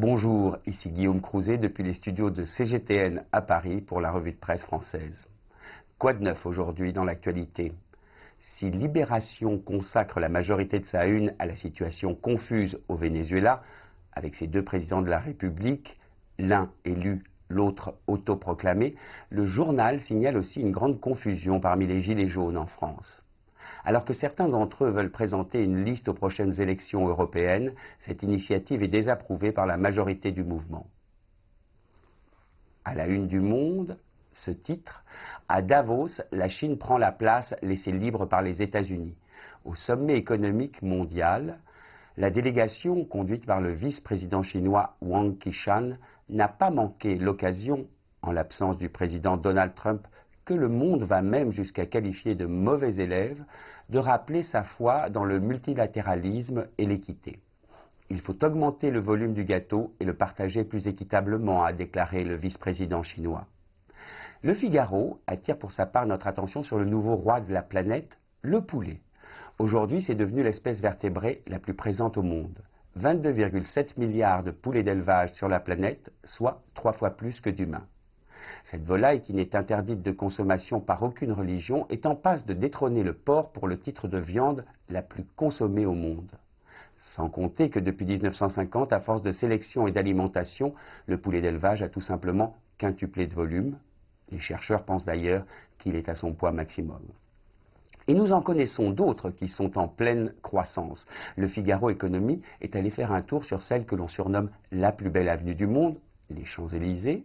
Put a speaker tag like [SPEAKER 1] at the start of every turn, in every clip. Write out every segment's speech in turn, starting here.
[SPEAKER 1] Bonjour, ici Guillaume Crouzet depuis les studios de CGTN à Paris pour la revue de presse française. Quoi de neuf aujourd'hui dans l'actualité? Si Libération consacre la majorité de sa une à la situation confuse au Venezuela, avec ses deux présidents de la République, l'un élu, l'autre autoproclamé, le journal signale aussi une grande confusion parmi les gilets jaunes en France. Alors que certains d'entre eux veulent présenter une liste aux prochaines élections européennes, cette initiative est désapprouvée par la majorité du mouvement. À la une du Monde, ce titre, à Davos, la Chine prend la place laissée libre par les États-Unis. Au sommet économique mondial, la délégation, conduite par le vice-président chinois Wang Qishan, n'a pas manqué l'occasion, en l'absence du président Donald Trump, que le monde va même jusqu'à qualifier de mauvais élève, de rappeler sa foi dans le multilatéralisme et l'équité. Il faut augmenter le volume du gâteau et le partager plus équitablement, a déclaré le vice-président chinois. Le Figaro attire pour sa part notre attention sur le nouveau roi de la planète, le poulet. Aujourd'hui, c'est devenu l'espèce vertébrée la plus présente au monde. 22,7 milliards de poulets d'élevage sur la planète, soit 3 fois plus que d'humains. Cette volaille, qui n'est interdite de consommation par aucune religion, est en passe de détrôner le porc pour le titre de viande la plus consommée au monde. Sans compter que depuis 1950, à force de sélection et d'alimentation, le poulet d'élevage a tout simplement quintuplé de volume. Les chercheurs pensent d'ailleurs qu'il est à son poids maximum. Et nous en connaissons d'autres qui sont en pleine croissance. Le Figaro Économie est allé faire un tour sur celle que l'on surnomme la plus belle avenue du monde, les Champs-Élysées.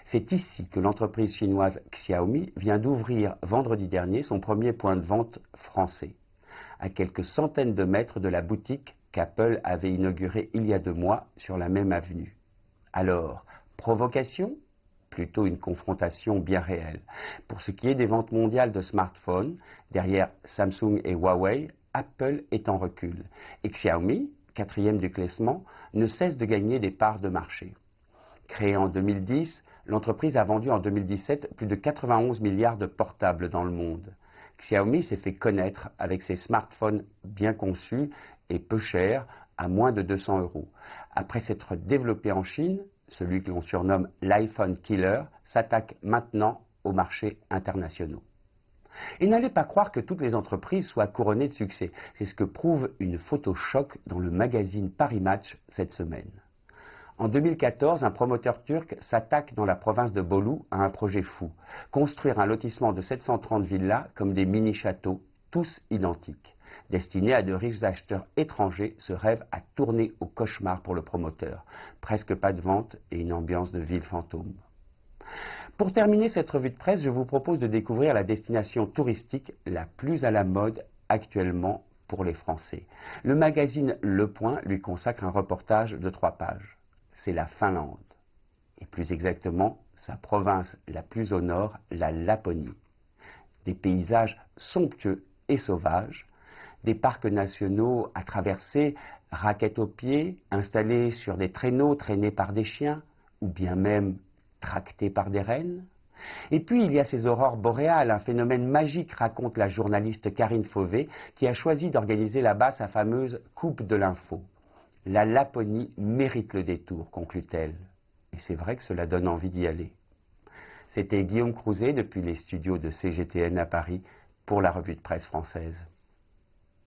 [SPEAKER 1] C'est ici que l'entreprise chinoise Xiaomi vient d'ouvrir vendredi dernier son premier point de vente français, à quelques centaines de mètres de la boutique qu'Apple avait inaugurée il y a 2 mois sur la même avenue. Alors, provocation? Plutôt une confrontation bien réelle. Pour ce qui est des ventes mondiales de smartphones, derrière Samsung et Huawei, Apple est en recul. Et Xiaomi, 4e du classement, ne cesse de gagner des parts de marché. Créée en 2010, l'entreprise a vendu en 2017 plus de 91 milliards de portables dans le monde. Xiaomi s'est fait connaître avec ses smartphones bien conçus et peu chers, à moins de 200 €. Après s'être développé en Chine, celui que l'on surnomme l'iPhone Killer s'attaque maintenant aux marchés internationaux. Et n'allez pas croire que toutes les entreprises soient couronnées de succès. C'est ce que prouve une photo choc dans le magazine Paris Match cette semaine. En 2014, un promoteur turc s'attaque dans la province de Bolu à un projet fou. Construire un lotissement de 730 villas comme des mini-châteaux, tous identiques. Destinés à de riches acheteurs étrangers, ce rêve a tourné au cauchemar pour le promoteur. Presque pas de vente et une ambiance de ville fantôme. Pour terminer cette revue de presse, je vous propose de découvrir la destination touristique la plus à la mode actuellement pour les Français. Le magazine Le Point lui consacre un reportage de 3 pages. C'est la Finlande, et plus exactement sa province la plus au nord, la Laponie. Des paysages somptueux et sauvages, des parcs nationaux à traverser, raquettes aux pieds, installés sur des traîneaux traînés par des chiens, ou bien même tractés par des rennes. Et puis il y a ces aurores boréales, un phénomène magique, raconte la journaliste Karine Fauvet, qui a choisi d'organiser là-bas sa fameuse Coupe de l'Info. La Laponie mérite le détour, conclut-elle. Et c'est vrai que cela donne envie d'y aller. C'était Guillaume Crouzet depuis les studios de CGTN à Paris pour la revue de presse française.